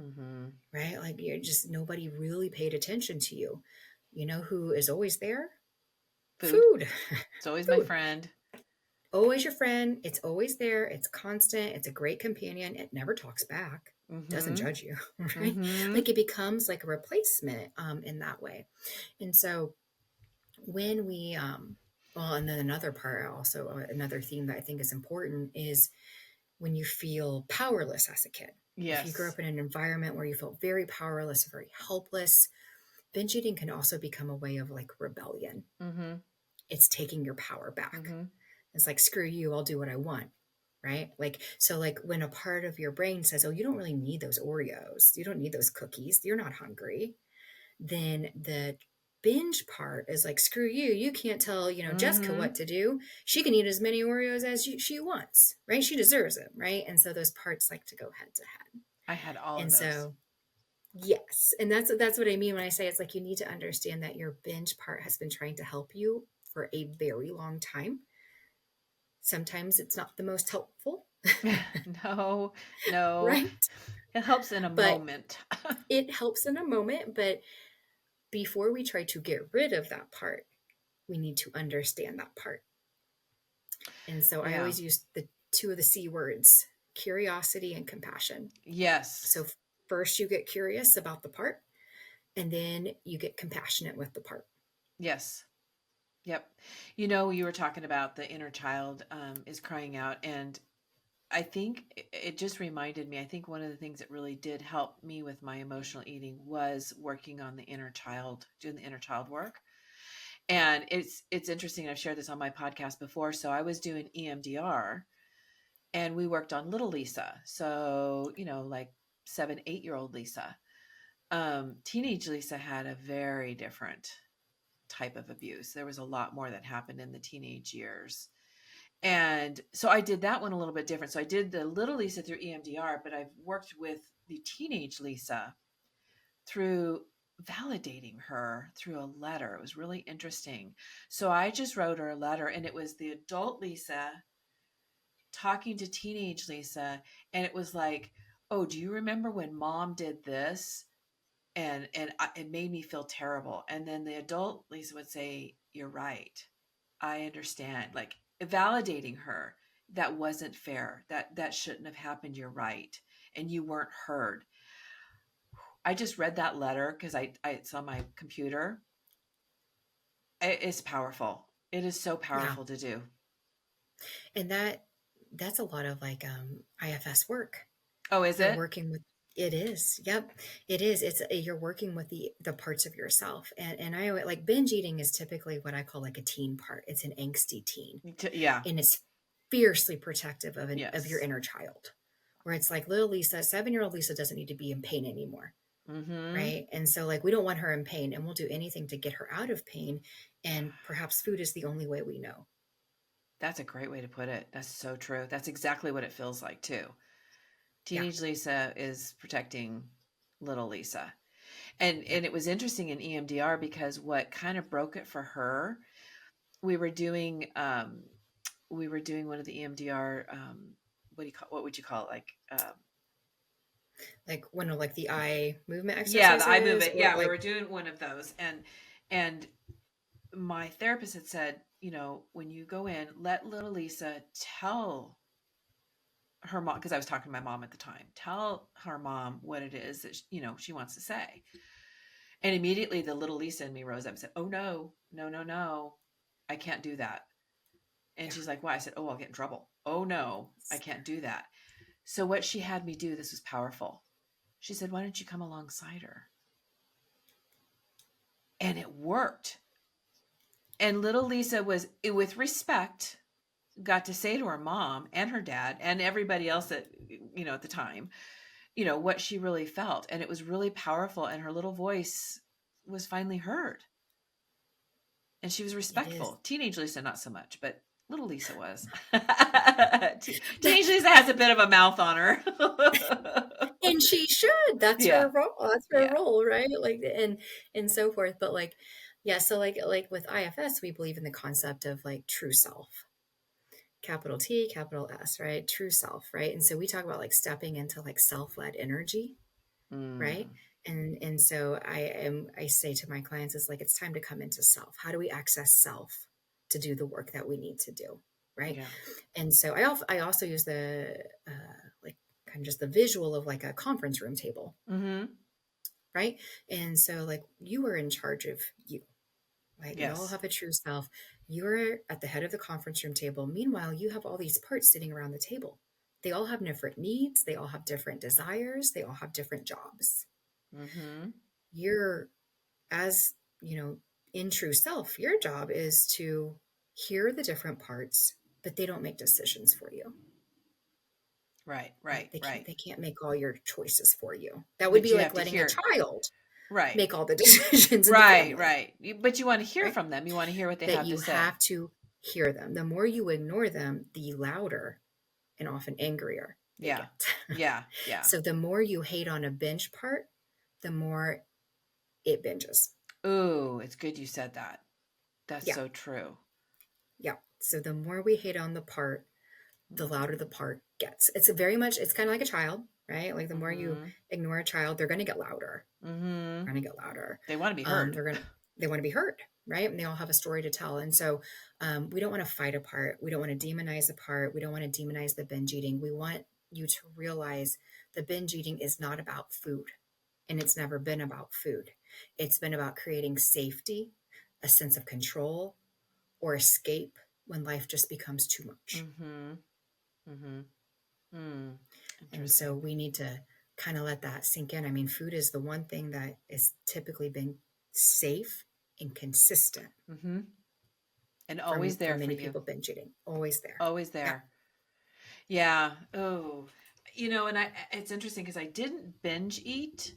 Mm-hmm. right? Like you're just nobody really paid attention to you. You know who is always there? Food. Food. It's always my Food. friend. Always your friend. It's always there. It's constant. It's a great companion. It never talks back. Doesn't Mm-hmm. judge you, right? Mm-hmm. Like it becomes like a replacement in that way. And so when we well, and then another part also, another theme that I think is important is when you feel powerless as a kid. If you grew Yes. up in an environment where you felt very powerless, very helpless, binge eating can also become a way of like rebellion. Mm-hmm. It's taking your power back. Mm-hmm. It's like, screw you, I'll do what I want. Right. Like, so like when a part of your brain says, oh, you don't really need those Oreos, you don't need those cookies, you're not hungry, then the binge part is like, screw you, you can't tell, Jessica Mm-hmm. what to do. She can eat as many Oreos as she wants, right? She deserves it, right? And so those parts like to go head to head. I had all of And those. so yes, and that's what I mean when I say it's like you need to understand that your binge part has been trying to help you for a very long time. Sometimes it's not the most helpful, No, no. right? It helps in a But moment. it helps in a moment. But before we try to get rid of that part, we need to understand that part. And so I Yeah. always use the two of the C words, curiosity and compassion. Yes. So first you get curious about the part, and then you get compassionate with the part. Yes. Yep. You were talking about the inner child is crying out. And I think it just reminded me, I think one of the things that really did help me with my emotional eating was working on the inner child, doing the inner child work. And it's interesting. I've shared this on my podcast before. So I was doing EMDR, and we worked on little Lisa. So, like 7, 8-year-old Lisa. Teenage Lisa had a very different type of abuse. There was a lot more that happened in the teenage years. And so I did that one a little bit different. So I did the little Lisa through EMDR, but I've worked with the teenage Lisa through validating her through a letter. It was really interesting. So I just wrote her a letter, and it was the adult Lisa talking to teenage Lisa. And it was like, oh, do you remember when mom did this? It made me feel terrible. And then the adult Lisa would say, you're right. I understand. Like validating her. That wasn't fair. That shouldn't have happened. You're right. And you weren't heard. I just read that letter because it's on my computer. It's powerful. It is so Yeah. powerful to do. And that's a lot of like IFS work. Oh, is You're it? working with it is. Yep. It is. It's you're working with the parts of yourself. And I like binge eating is typically what I call like a teen part. It's an angsty teen. Yeah. And it's fiercely protective of your Yes. inner child. Where it's like little Lisa, 7-year-old Lisa doesn't need to be in pain anymore. Mm-hmm. Right. And so like we don't want her in pain, and we'll do anything to get her out of pain. And perhaps food is the only way we know. That's a great way to put it. That's so true. That's exactly what it feels like too. Yeah. Teenage Lisa is protecting little Lisa. And Yep. it was interesting in EMDR because what kind of broke it for her, we were doing one of the EMDR what would you call it, like Like one of like the eye movement yeah, the eye exercises movement. or Yeah, we like, were doing one of those, and my therapist had said, when you go in, let little Lisa tell her mom, because I was talking to my mom at the time, tell her mom what it is that she wants to say. And immediately the little Lisa in me rose up and said, oh no, no, no, no, I can't do that. And yeah. she's like, why? I said, oh, I'll get in trouble. Oh no, I can't do that. So what she had me do, this was powerful. She said, why don't you come alongside her? And it worked. And little Lisa was, with respect, got to say to her mom and her dad and everybody else that, at the time, what she really felt. And it was really powerful. And her little voice was finally heard. And she was It is. respectful. Teenage Lisa, not so much, but little Lisa was. Teenage Lisa has a bit of a mouth on her. And she should. That's Yeah. her role. That's her Yeah. role, right? Like and so forth. But like, yeah, so like with IFS, we believe in the concept of like true self. Capital T, capital S, right? True self, right? And so we talk about like stepping into like self-led energy, right? Mm, And so I say to my clients is like it's time to come into self. How do we access self to do the work that we need to do, right? yeah. And so I also use the like kind of just the visual of like a conference room table, Mm-hmm. right? And so like you are in charge of you, right? We all Yes. have a true self. You're at the head of the conference room table. Meanwhile, you have all these parts sitting around the table. They all have different needs. They all have different desires. They all have different jobs. Mm-hmm. You're, as you know, in true self, your job is to hear the different parts, but they don't make decisions for you. Right. Right? Right. They can't Right. they can't make all your choices for you. That would But be you like have to letting a hear. child Right. make all the decisions in the Right. family, Right. But you want to hear right? from them. You want to hear what they That have to you say. have to hear them. The more you ignore them, the louder and often angrier they Yeah. get. Yeah. Yeah. So the more you hate on a binge part, the more it binges. Ooh, it's good you said that. That's Yeah. so true. Yeah. So the more we hate on the part, the louder the part gets. It's a very much, it's kind of like a child, right? Like the more you Mm-hmm. ignore a child, they're going to get louder. Mm-hmm. They're going to get louder. They want to be heard. They're going to, they want to be heard, right? And they all have a story to tell. And so we don't want to fight a part. We don't want to demonize a part. We don't want to demonize the binge eating. We want you to realize the binge eating is not about food, and it's never been about food. It's been about creating safety, a sense of control, or escape when life just becomes too much. Mm-hmm. Mm-hmm. Mm. And so Interesting. we need to kind of let that sink in. I mean, food is the one thing that is typically been safe and consistent Mm-hmm. And always for there for many you. people binge eating. Always there. Always Yeah. there. Yeah. Oh, and it's interesting because I didn't binge eat,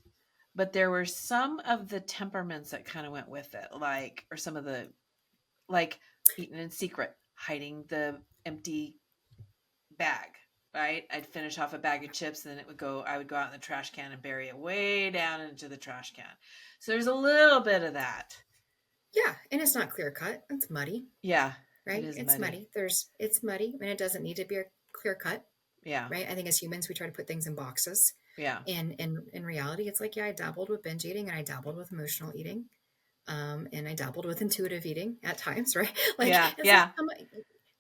but there were some of the temperaments that kind of went with it, or some of the, like eating in secret, hiding the empty bag, right? I'd finish off a bag of chips and then I would go out in the trash can and bury it way down into the trash can. So there's a little bit of that. Yeah. And it's not clear cut. It's muddy, Yeah, it right? is It's muddy. muddy. It's muddy and it doesn't need to be a clear cut, Yeah, right? I think as humans, we try to put things in boxes. yeah, And in reality, it's like, yeah, I dabbled with binge eating and I dabbled with emotional eating. And I dabbled with intuitive eating at times, right? Like yeah, it's like yeah,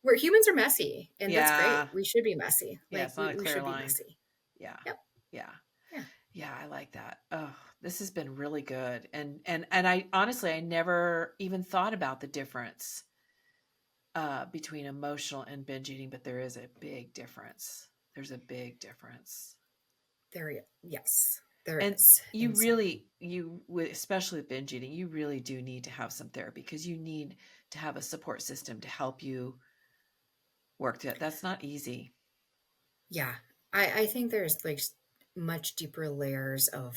where humans are messy, and that's great. yeah, We should be messy. yeah. Like It's not a we clear should be line. messy. Yeah, Yep. yeah, Yeah. yeah. I like that. Oh, this has been really good. And I honestly, I never even thought about the difference between emotional and binge eating, but there is a big difference. There's a big difference. Yes, there And is. you And so, really, especially with binge eating, you really do need to have some therapy because you need to have a support system to help you work that. That's not easy. yeah, I think there's like much deeper layers of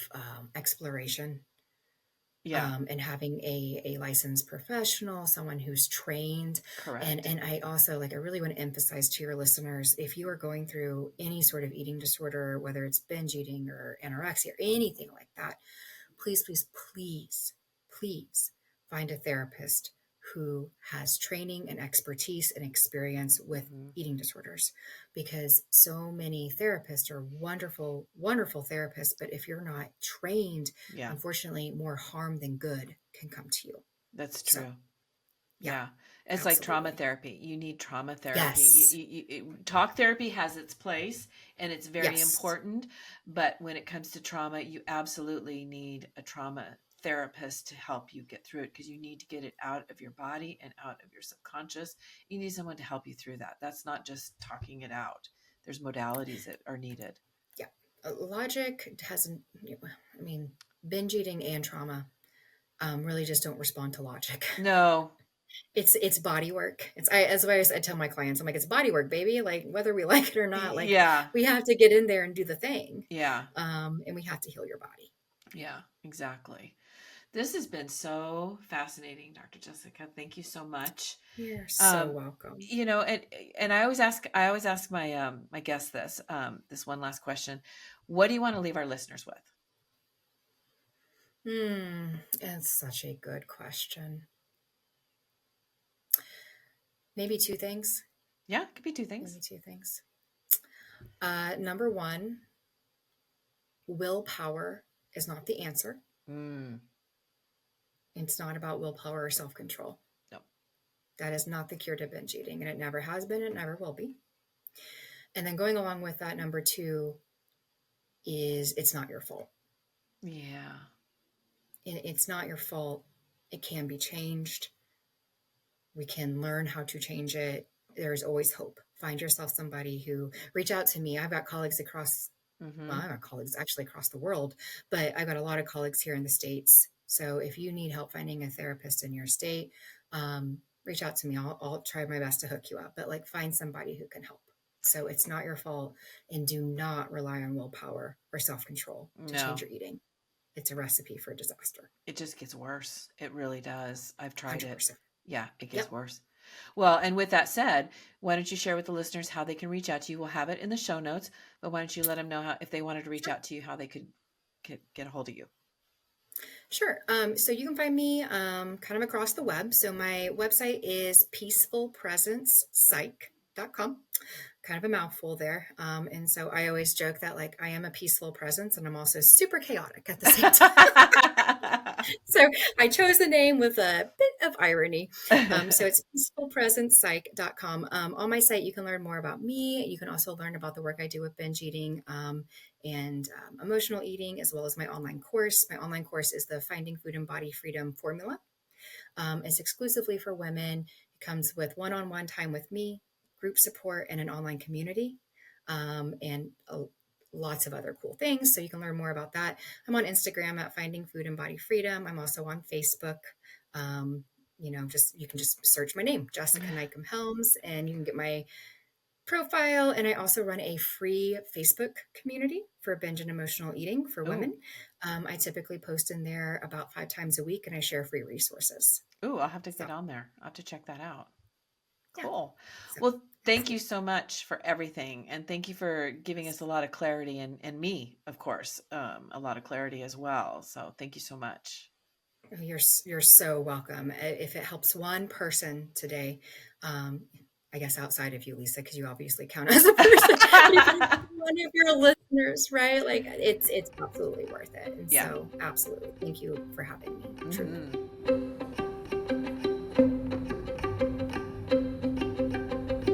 exploration, Yeah, and having a licensed professional, someone who's trained. correct. And I also like, I really want to emphasize to your listeners, if you are going through any sort of eating disorder, whether it's binge eating or anorexia or anything like that, please, please, please, please find a therapist who has training and expertise and experience with Hmm. eating disorders, because so many therapists are wonderful, wonderful therapists. But if you're not trained, Yeah, unfortunately, more harm than good can come to you. that's So, true. yeah, Yeah. It's like trauma absolutely. therapy. You need trauma therapy. Yes. Talk therapy has its place and it's very Yes. important. But when it comes to trauma, you absolutely need a trauma therapist to help you get through it because you need to get it out of your body and out of your subconscious. You need someone to help you through that. That's not just talking it out, there's modalities that are needed. Yeah. Logic hasn't, I mean, binge eating and trauma really just don't respond to logic. No. It's body work. As I tell my clients, I'm like, it's body work, baby. Like whether we like it or not, like Yeah. we have to get in there and do the thing, Yeah. and we have to heal your body. Yeah. Exactly. This has been so fascinating, Dr. Jessica. Thank you so much. You're so Um, welcome. and I always ask my my guests this one last question. What do you want to leave our listeners with? It's such a good question. Maybe two things. Yeah, it could be two Maybe things. two things. Number one, willpower is not the answer. Mm, It's not about willpower or self control. no. That is not the cure to binge eating, and it never has been. It never will be. And then going along with that, number two is it's not your fault. Yeah. It's not your fault. It can be changed. We can learn how to change it. There's always hope. Find yourself somebody who reach out to me. I've got colleagues across, well, Mm-hmm. I've got colleagues actually across the world, but I've got a lot of colleagues here in the States. So if you need help finding a therapist in your state, reach out to me. I'll try my best to hook you up, but like find somebody who can help. So it's not your fault, and do not rely on willpower or self control to change No, your eating. It's a recipe for disaster. it just gets worse. It really does. I've tried it. 100%. Yeah, it gets Yep. worse. Well, and with that said, why don't you share with the listeners how they can reach out to you? We'll have it in the show notes, but why don't you let them know how, if they wanted to reach Sure. out to you, how they could get a hold of you? Sure. So you can find me kind of across the web. So my website is peacefulpresencepsych.com. Kind of a mouthful there. And so I always joke that like I am a peaceful presence and I'm also super chaotic at the same time. So I chose the name with a bit of irony. So it's peacefulpresencepsych.com. On my site, you can learn more about me. You can also learn about the work I do with binge eating, and emotional eating, as well as my online course. My online course is the Finding Food and Body Freedom Formula. It's exclusively for women. It comes with one-on-one time with me, group support, and an online community, and lots of other cool things. So you can learn more about that. I'm on Instagram at Finding Food and Body Freedom. I'm also on Facebook. Just you can just search my name, Jessica Neukam-Helms, and you can get my profile. And I also run a free Facebook community for binge and emotional eating for Oh, women. I typically post in there about 5 times a week, and I share free resources. ooh, I'll have to So get on there. I'll have to check that out. yeah, Cool. so Well, thank you absolutely. so much for everything. And thank you for giving us a lot of clarity and me, of course, a lot of clarity as well. So thank you so much. You're so welcome. If it helps one person today, um, I guess outside of you, Lisa, because you obviously count as a person, but if it's one of your listeners, right? Like it's absolutely worth it. And Yeah. so, absolutely, thank you for having me. Truly. Hmm.